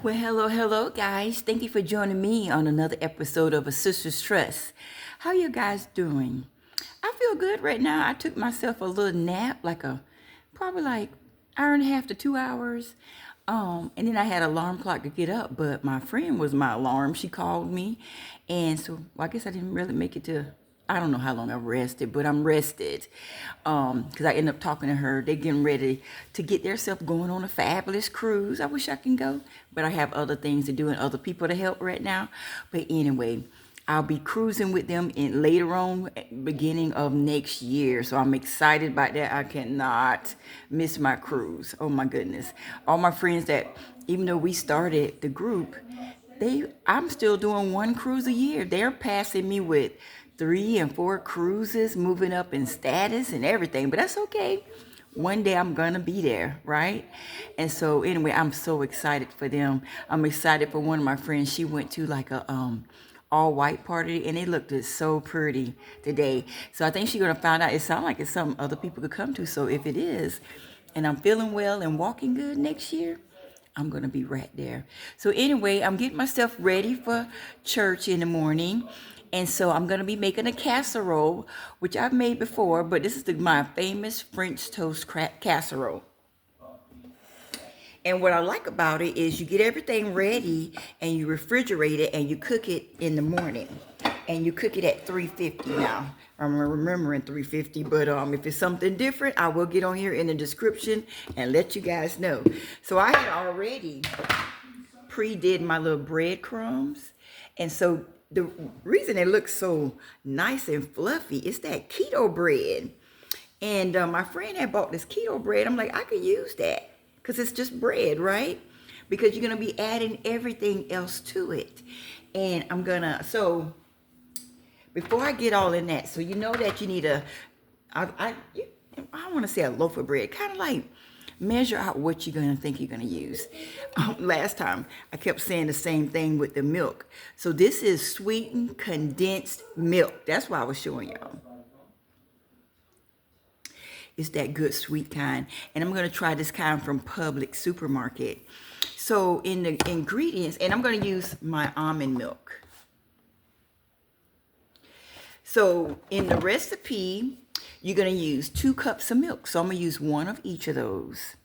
Well, hello, guys. Thank you for joining me on another episode of A Sister's Trust. How you guys doing? I feel good right now. I took myself a little nap, probably like hour and a half to 2 hours. And then I had an alarm clock to get up, but my friend was my alarm. She called me, and so I guess I didn't really make it to. I don't know how long I rested, but I'm rested. Because I ended up talking to her. They're getting ready to get themselves going on a fabulous cruise. I wish I can go, but I have other things to do and other people to help right now. But anyway, I'll be cruising with them in later on, beginning of next year. So I'm excited about that. I cannot miss my cruise. Oh my goodness. All my friends that, even though we started the group, I'm still doing one cruise a year. They're passing me with 3 and 4 cruises, moving up in status and everything, but that's okay. One day I'm gonna be there, right? And so anyway, I'm so excited for them. I'm excited for one of my friends. She went to like a all white party and it looked so pretty today. So I think she's gonna find out. It sounds like it's something other people could come to. So if it is, and I'm feeling well and walking good next year, I'm going to be right there. So anyway, I'm getting myself ready for church in the morning. And so I'm going to be making a casserole, which I've made before, but this is my famous French toast casserole. And what I like about it is you get everything ready and you refrigerate it and you cook it in the morning. And you cook it at 350 now. I'm remembering 350, but if it's something different, I will get on here in the description and let you guys know. So I had already pre-did my little breadcrumbs. And so the reason it looks so nice and fluffy is that keto bread. And my friend had bought this keto bread. I'm like, I could use that because it's just bread, right? Because you're going to be adding everything else to it. And so before I get all in that, so you know that you need I want to say a loaf of bread, kind of like measure out what you're going to think you're going to use. Last time, I kept saying the same thing with the milk. So this is sweetened condensed milk. That's why I was showing y'all. It's that good sweet kind. And I'm going to try this kind from Publix supermarket. So in the ingredients, and I'm going to use my almond milk. So in the recipe, you're going to use 2 cups of milk. So I'm going to use 1 of each of those.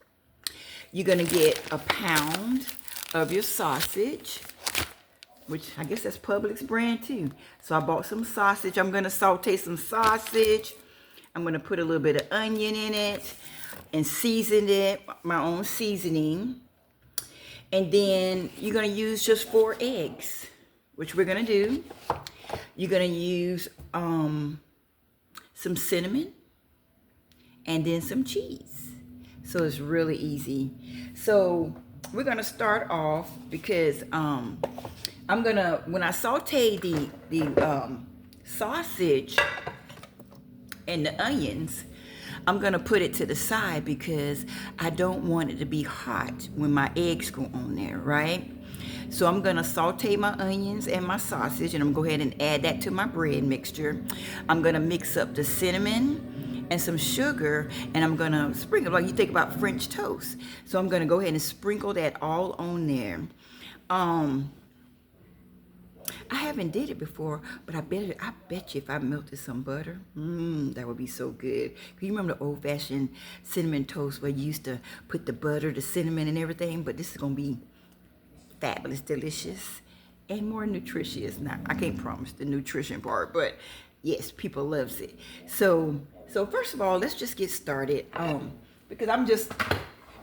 You're going to get a pound of your sausage, which I guess that's Publix brand too. So I bought some sausage. I'm going to saute some sausage. I'm going to put a little bit of onion in it and season it, my own seasoning. And then you're going to use just 4 eggs, which we're going to do. You're going to use some cinnamon and then some cheese. So it's really easy. So we're going to start off because when I saute the sausage and the onions, I'm going to put it to the side because I don't want it to be hot when my eggs go on there, right? So I'm going to saute my onions and my sausage, and I'm going to go ahead and add that to my bread mixture. I'm going to mix up the cinnamon and some sugar, and I'm going to sprinkle, like you think about French toast. So I'm going to go ahead and sprinkle that all on there. I haven't did it before, but I bet you if I melted some butter, that would be so good. You remember the old-fashioned cinnamon toast where you used to put the butter, the cinnamon, and everything? But this is going to be fabulous, delicious, and more nutritious. Now, I can't promise the nutrition part, but yes, people loves it. So first of all, let's just get started. Because I'm just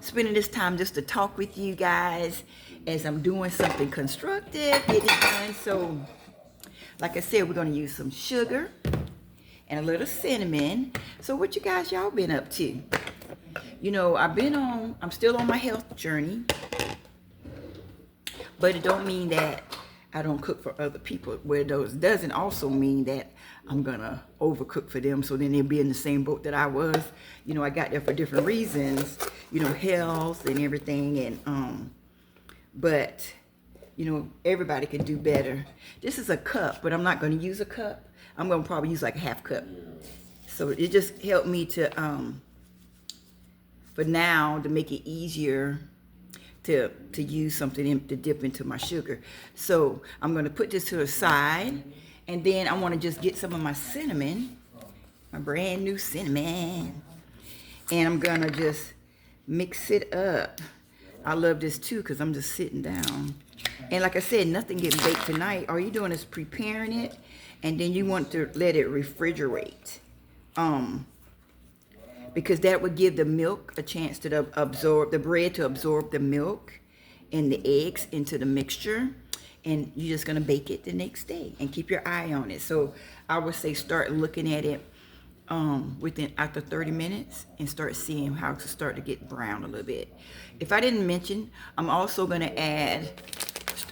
spending this time just to talk with you guys as I'm doing something constructive, getting it done. So, like I said, we're going to use some sugar and a little cinnamon. So what y'all been up to? You know, I'm still on my health journey. But it don't mean that I don't cook for other people. Where those doesn't also mean that I'm going to overcook for them. So then they'll be in the same boat that I was. You know, I got there for different reasons. You know, health and everything. And, but, you know, everybody can do better. This is a cup, but I'm not going to use a cup. I'm going to probably use like a half cup. So it just helped me to, for now, to make it easier to use something to dip into my sugar. So I'm going to put this to the side, and then I want to just get some of my cinnamon, my brand new cinnamon, and I'm going to just mix it up. I love this too because I'm just sitting down. And like I said, nothing getting baked tonight. All you're doing is preparing it, and then you want to let it refrigerate. Because that would give the milk a chance to absorb, the bread to absorb the milk and the eggs into the mixture. And you're just going to bake it the next day and keep your eye on it. So I would say start looking at it after 30 minutes and start seeing how to start to get brown a little bit. If I didn't mention, I'm also going to add,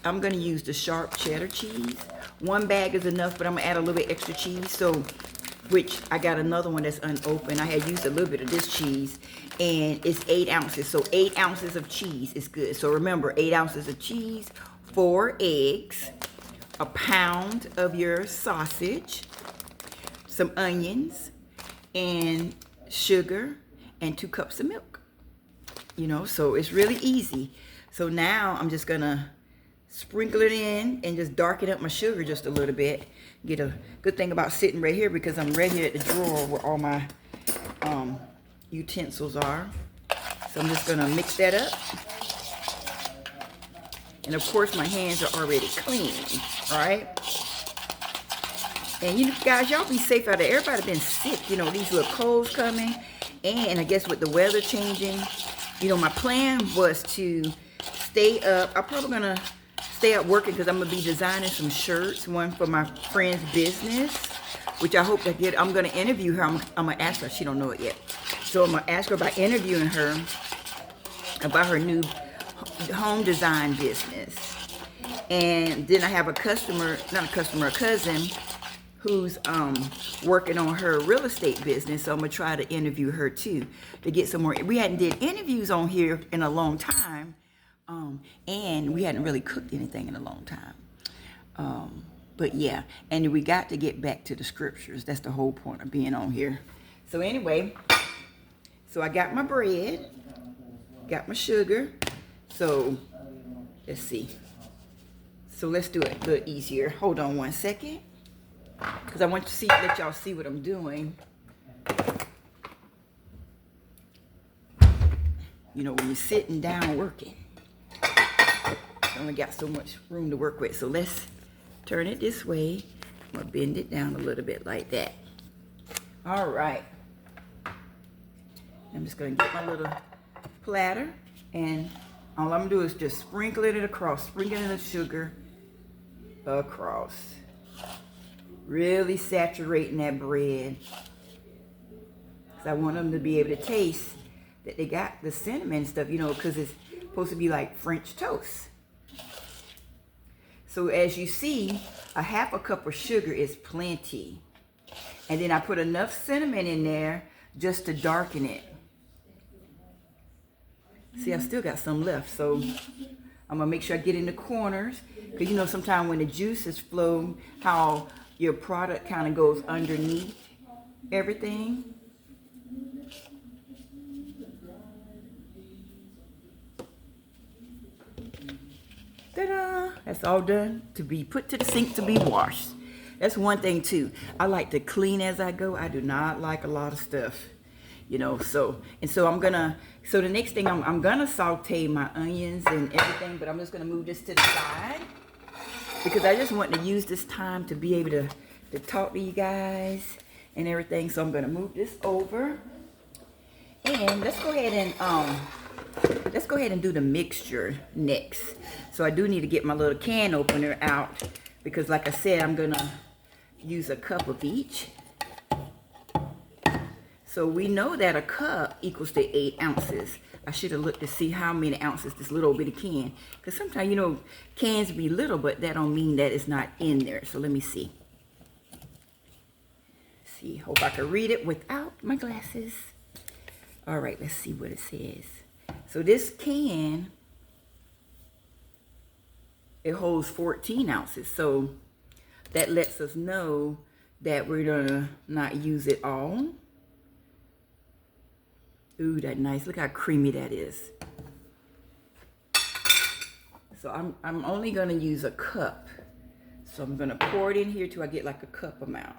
I'm going to use the sharp cheddar cheese. 1 bag is enough, but I'm going to add a little bit extra cheese. So, which I got another one that's unopened. I had used a little bit of this cheese, and it's 8 ounces. So 8 ounces of cheese is good. So remember, 8 ounces of cheese, 4 eggs, a pound of your sausage, some onions, and sugar, and 2 cups of milk. You know, so it's really easy. So now I'm just gonna sprinkle it in and just darken up my sugar just a little bit. Get a good thing about sitting right here because I'm right here at the drawer where all my utensils are. So I'm just gonna mix that up. And of course my hands are already clean, all right? And you guys, y'all be safe out there. Everybody been sick, you know, these little colds coming. And I guess with the weather changing, you know, my plan was to stay up. I'm probably gonna stay up working because I'm gonna be designing some shirts, one for my friend's business, which I hope to get. I'm gonna interview her. I'm gonna ask her. She don't know it yet. So I'm gonna ask her about interviewing her about her new home design business. And then I have a customer, not a customer, a cousin who's working on her real estate business. So I'm gonna try to interview her too to get some more. We hadn't did interviews on here in a long time, and we hadn't really cooked anything in a long time. But yeah, and we got to get back to the scriptures. That's the whole point of being on here. So anyway, so I got my bread, got my sugar. So let's see. So let's do it a little easier. Hold on 1 second, because I want to let y'all see what I'm doing. You know, when you're sitting down working, you only got so much room to work with. So let's turn it this way. I'm gonna bend it down a little bit like that. All right. I'm just gonna get my little platter, and all I'm gonna do is just sprinkle it across, sprinkle in the sugar across. Really saturating that bread. Because I want them to be able to taste that they got the cinnamon stuff, you know, because it's supposed to be like French toast. So as you see, a 1/2 cup of sugar is plenty. And then I put enough cinnamon in there just to darken it. See, I still got some left, so I'm gonna make sure I get in the corners, because you know sometimes when the juices flow, how your product kind of goes underneath everything. Ta-da! That's all done to be put to the sink to be washed. That's one thing too. I like to clean as I go. I do not like a lot of stuff, you know. So I'm gonna. So the next thing I'm gonna saute my onions and everything, but I'm just gonna move this to the side because I just want to use this time to be able to talk to you guys and everything. So I'm gonna move this over, and let's go ahead and do the mixture next. So I do need to get my little can opener out because, like I said, I'm gonna use a cup of each. So we know that a cup equals to 8 ounces. I should have looked to see how many ounces this little bitty can. Because sometimes, you know, cans be little, but that don't mean that it's not in there. So let me see. See, hope I can read it without my glasses. All right, let's see what it says. So this can, it holds 14 ounces. So that lets us know that we're gonna not use it all. Ooh, that's nice. Look how creamy that is. So I'm only gonna use a cup. So I'm gonna pour it in here till I get like a cup amount.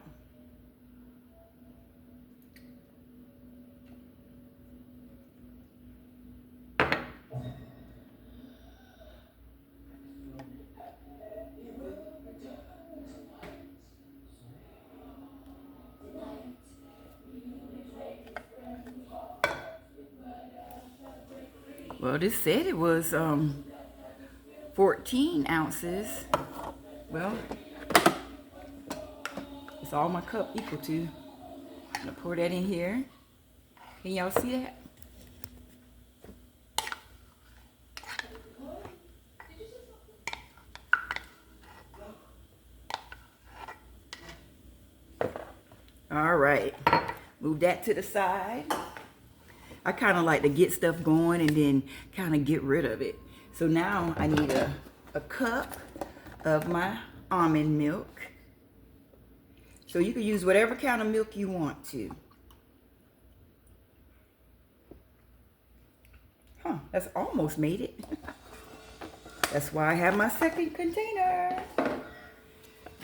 Well, this said it was 14 ounces. Well, it's all my cup equal to. I'm gonna pour that in here. Can y'all see that? All right, move that to the side. I kind of like to get stuff going and then kind of get rid of it. So now I need a cup of my almond milk. So you can use whatever kind of milk you want to. Huh, that's almost made it. That's why I have my second container.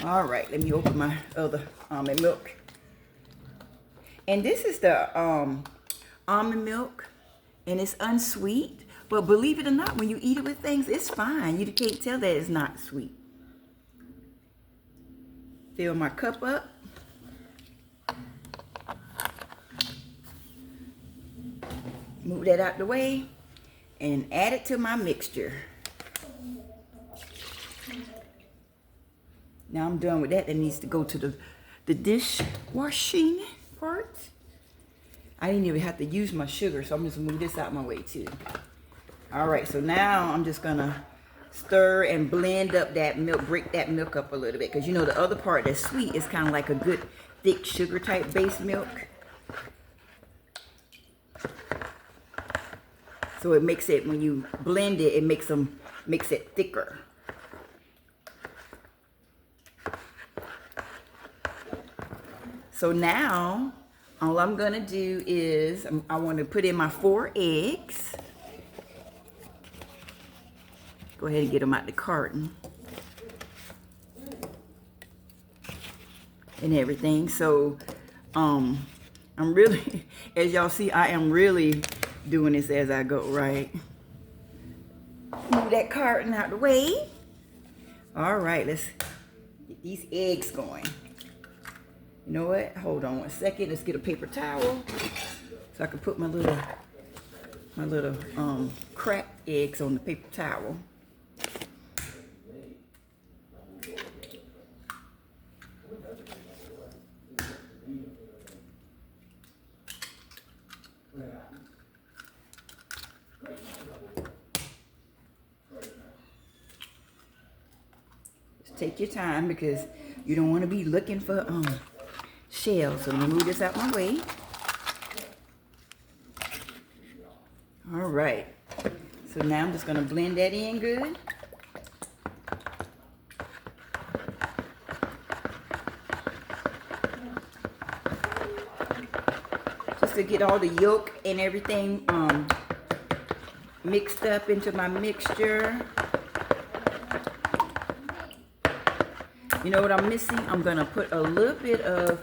All right, let me open my other almond milk. And this is the almond milk, and it's unsweet. But believe it or not, when you eat it with things, it's fine. You can't tell that it's not sweet. Fill my cup up. Move that out the way and add it to my mixture. Now I'm done with that. That needs to go to the dishwashing part. I didn't even have to use my sugar, so I'm just gonna move this out my way too. All right, so now I'm just gonna stir and blend up that milk, break that milk up a little bit, because you know the other part that's sweet is kind of like a good thick sugar type base milk. So it makes it, when you blend it, it makes it thicker. So now, all I'm gonna do is, I want to put in my 4 eggs. Go ahead and get them out the carton. And everything. So, I'm really, as y'all see, I am really doing this as I go, right? Move that carton out the way. All right, let's get these eggs going. You know what? Hold on one second. Let's get a paper towel so I can put my little cracked eggs on the paper towel. Just take your time because you don't want to be looking for shells. So let me move this out my way. All right. So now I'm just going to blend that in good. Just to get all the yolk and everything mixed up into my mixture. You know what I'm missing? I'm going to put a little bit of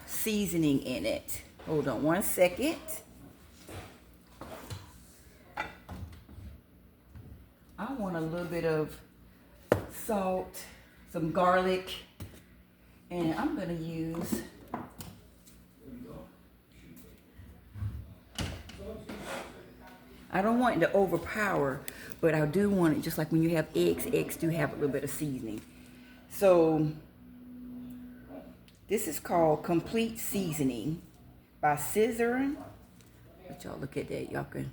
seasoning in it. Hold on one second. I want a little bit of salt, some garlic, and I'm going to use I don't want it to overpower, but I do want it, just like when you have eggs, eggs do have a little bit of seasoning. So this is called Complete Seasoning by Scissoring. Let y'all look at that. Y'all can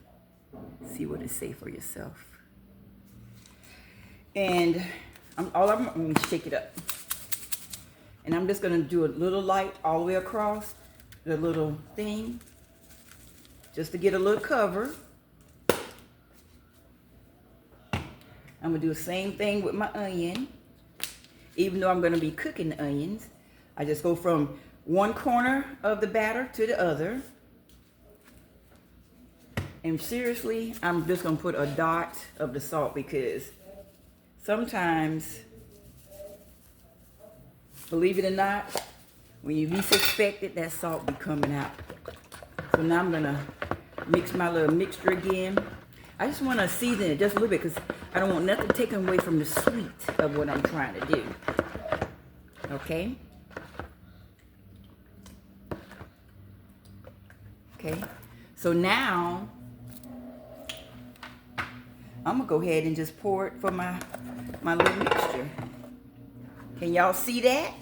see what it say for yourself. And I'm going to shake it up. And I'm just going to do a little light all the way across the little thing, just to get a little cover. I'm going to do the same thing with my onion. Even though I'm going to be cooking the onions, I just go from one corner of the batter to the other. And seriously, I'm just going to put a dot of the salt because sometimes, believe it or not, when you least expect it, that salt be coming out. So now I'm gonna mix my little mixture again. I just want to season it just a little bit because I don't want nothing taken away from the sweet of what I'm trying to do. Okay? Okay. So now, I'm going to go ahead and just pour it for my little mixture. Can y'all see that?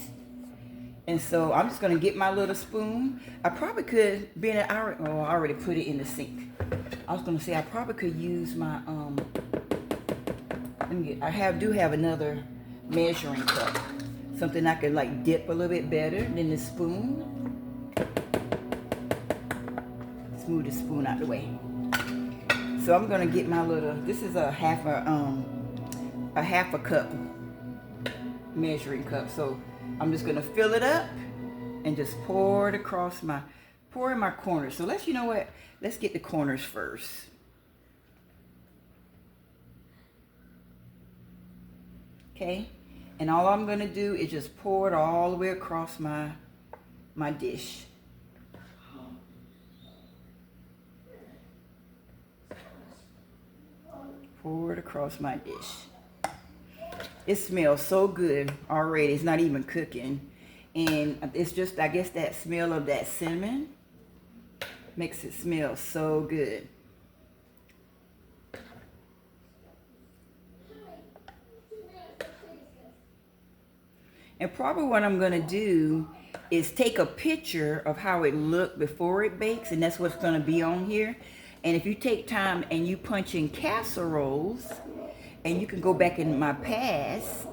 And so I'm just going to get my little spoon. I probably could, being I already put it in the sink. I was going to say I probably could use my, do have another measuring cup. Something I could like dip a little bit better than the spoon. Let's move the spoon out of the way. So I'm going to get my little, this is a half a cup measuring cup. So I'm just going to fill it up and just pour it across pour in my corners. So you know what? Let's get the corners first. Okay. And all I'm going to do is just pour it all the way across my dish. Pour it across my dish. It smells so good already. It's not even cooking. And it's just, I guess, that smell of that cinnamon makes it smell so good. And probably what I'm going to do is take a picture of how it looked before it bakes, and that's what's going to be on here. And if you take time and you punch in casseroles, and you can go back in my past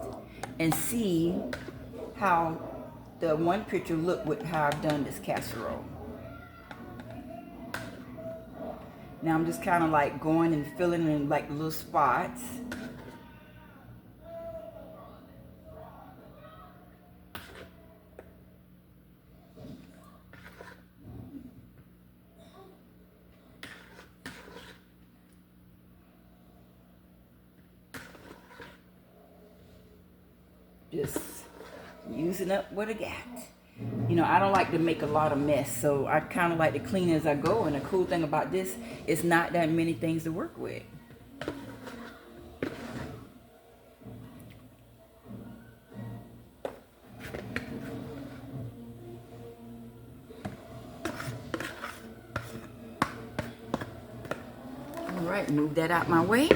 and see how the one picture looked with how I've done this casserole. Now I'm just kind of like going and filling in like little spots. Just using up what I got. You know, I don't like to make a lot of mess, so I kind of like to clean as I go. And the cool thing about this is not that many things to work with. All right, move that out my way.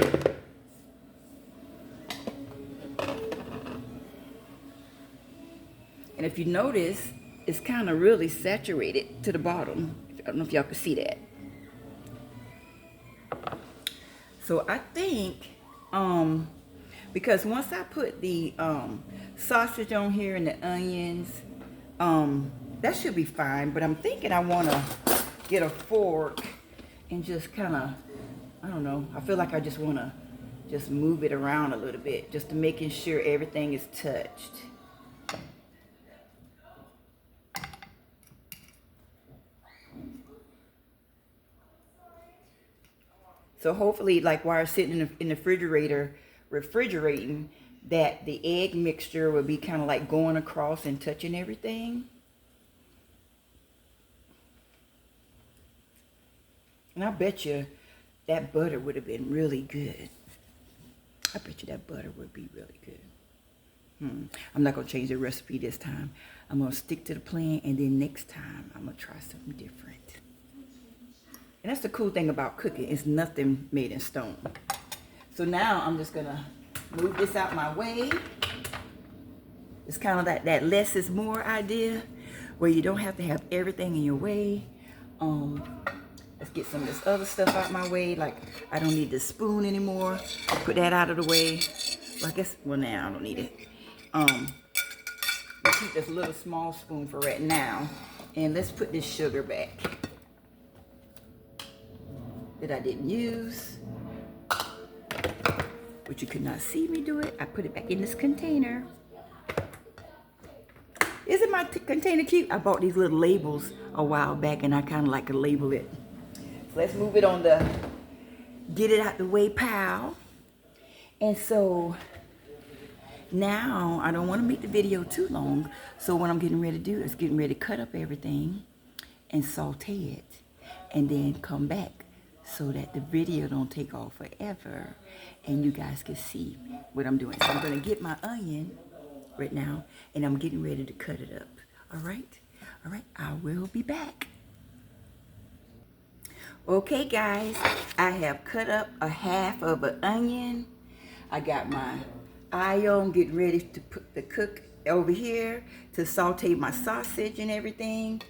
And if you notice, it's kind of really saturated to the bottom. I don't know if y'all can see that. So I think, because once I put the sausage on here and the onions, that should be fine. But I'm thinking I want to get a fork and just kind of, I don't know. I feel like I just want to just move it around a little bit, just to making sure everything is touched. So hopefully, like while it's sitting in the refrigerating, that the egg mixture will be kind of like going across and touching everything. And I bet you that butter would have been really good. I bet you that butter would be really good. I'm not going to change the recipe this time. I'm going to stick to the plan, and then next time I'm going to try something different. And that's the cool thing about cooking. It's nothing made in stone. So now I'm just going to move this out my way. It's kind of that less is more idea, where you don't have to have everything in your way. Let's get some of this other stuff out my way. Like, I don't need the spoon anymore. Put that out of the way. Well, I guess, well, now I don't need it. Let's keep this little small spoon for right now. And let's put this sugar back that I didn't use. But you could not see me do it. I put it back in this container. Isn't my container cute? I bought these little labels a while back, and I kind of like to label it. So let's move it on the get it out the way pile. And so Now, I don't want to make the video too long, so what I'm getting ready to do is getting ready to cut up everything and saute it, and then come back so that the video don't take off forever and you guys can see what I'm doing. So I'm going to get my onion right now, and I'm getting ready to cut it up. All right, I will be back. Okay guys, I have cut up a half of an onion. I got my eye on, getting ready to put the cook over here to saute my sausage and everything,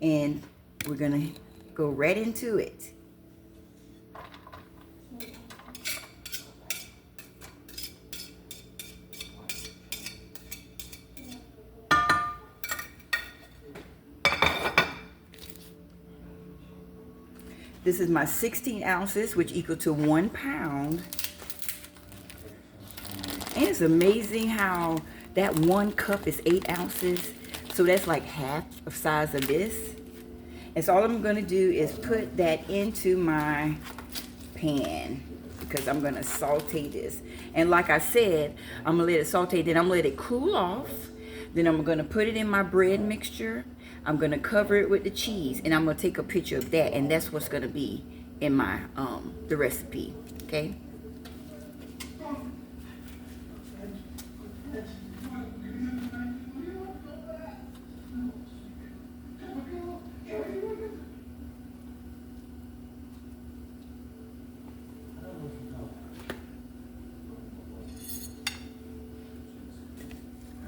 and we're gonna go right into it. This is my 16 ounces, which equal to 1 pound. And it's amazing how that 1 cup is 8 ounces. So that's like half the size of this. And so all I'm gonna do is put that into my pan because I'm gonna saute this. And like I said, I'm gonna let it saute, then I'm gonna let it cool off. Then I'm gonna put it in my bread mixture. I'm gonna cover it with the cheese, and I'm gonna take a picture of that, and that's what's gonna be in my the recipe. Okay.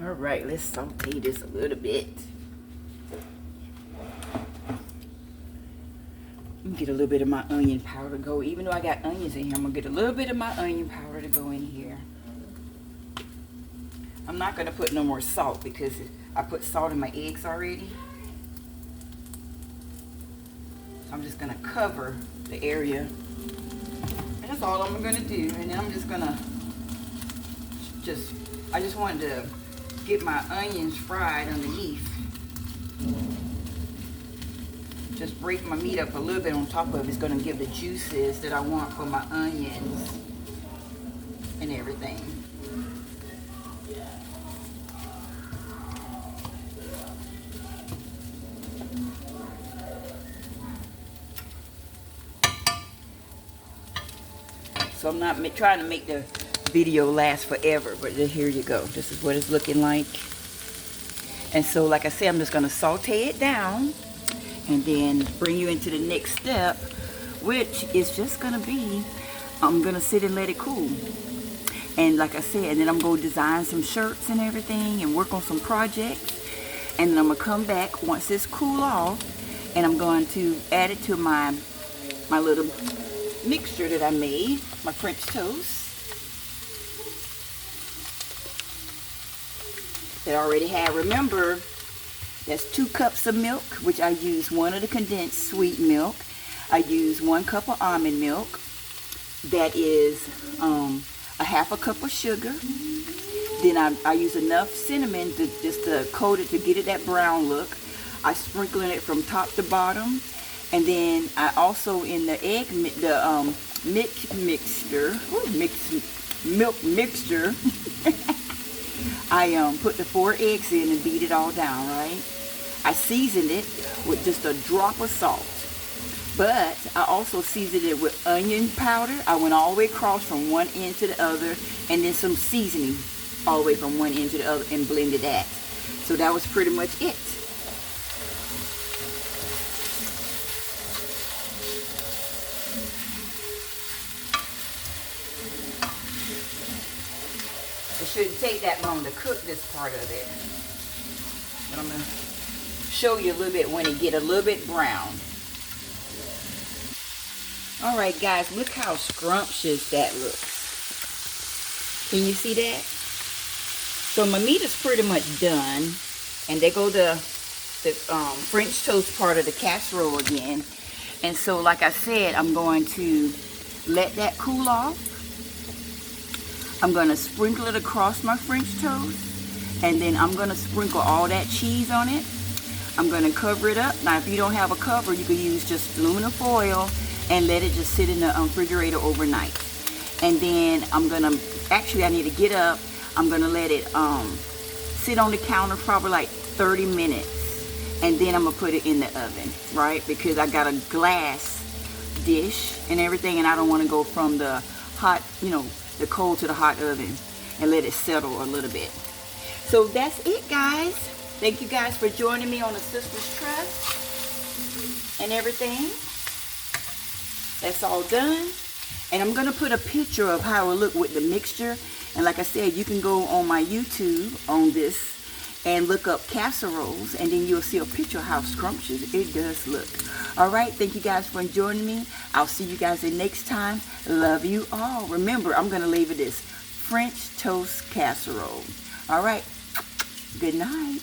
All right, let's saute this a little bit. Let me get a little bit of my onion powder to go. Even though I got onions in here, I'm gonna get a little bit of my onion powder to go in here. I'm not gonna put no more salt because I put salt in my eggs already. I'm just gonna cover the area. And that's all I'm gonna do. And then I'm just gonna I just wanted to get my onions fried underneath. Just break my meat up a little bit on top of it. It's going to give the juices that I want for my onions and everything. So I'm not trying to make the video last forever, but here you go. This is what it's looking like. And so like I said, I'm just going to saute it down and then bring you into the next step, which is just gonna be, I'm gonna sit and let it cool. And like I said, and then I'm gonna design some shirts and everything and work on some projects. And then I'm gonna come back once it's cool off, and I'm going to add it to my little mixture that I made, my French toast. That I already had, remember, that's 2 cups of milk, which I use 1 of the condensed sweet milk. I use 1 cup of almond milk. That is a half a cup of sugar. Then I use enough cinnamon to coat it to get it that brown look. I sprinkle it from top to bottom. And then I also in the egg, milk mixture, I put the 4 eggs in and beat it all down, right? I seasoned it with just a drop of salt. But I also seasoned it with onion powder. I went all the way across from one end to the other, and then some seasoning all the way from one end to the other and blended that. So that was pretty much it. It shouldn't take that long to cook this part of it. But I'm going to show you a little bit when it get a little bit brown. All right, guys, look how scrumptious that looks. Can you see that? So my meat is pretty much done. And there go the French toast part of the casserole again. And so, like I said, I'm going to let that cool off. I'm going to sprinkle it across my French toast. And then I'm going to sprinkle all that cheese on it. I'm going to cover it up. Now, if you don't have a cover, you can use just aluminum foil and let it just sit in the refrigerator overnight. And then I'm going to, actually I need to get up. I'm gonna let it sit on the counter probably like 30 minutes, and then I'm gonna put it in the oven, right? Because I got a glass dish and everything, and I don't want to go from the hot, the cold to the hot oven, and let it settle a little bit. So that's it, guys. Thank you guys for joining me on the Sister's Trust and everything. That's all done. And I'm going to put a picture of how it look with the mixture. And like I said, you can go on my YouTube on this and look up casseroles, and then you'll see a picture of how scrumptious it does look. All right, thank you guys for joining me. I'll see you guys the next time. Love you all. Remember, I'm going to label this French toast casserole. All right, good night.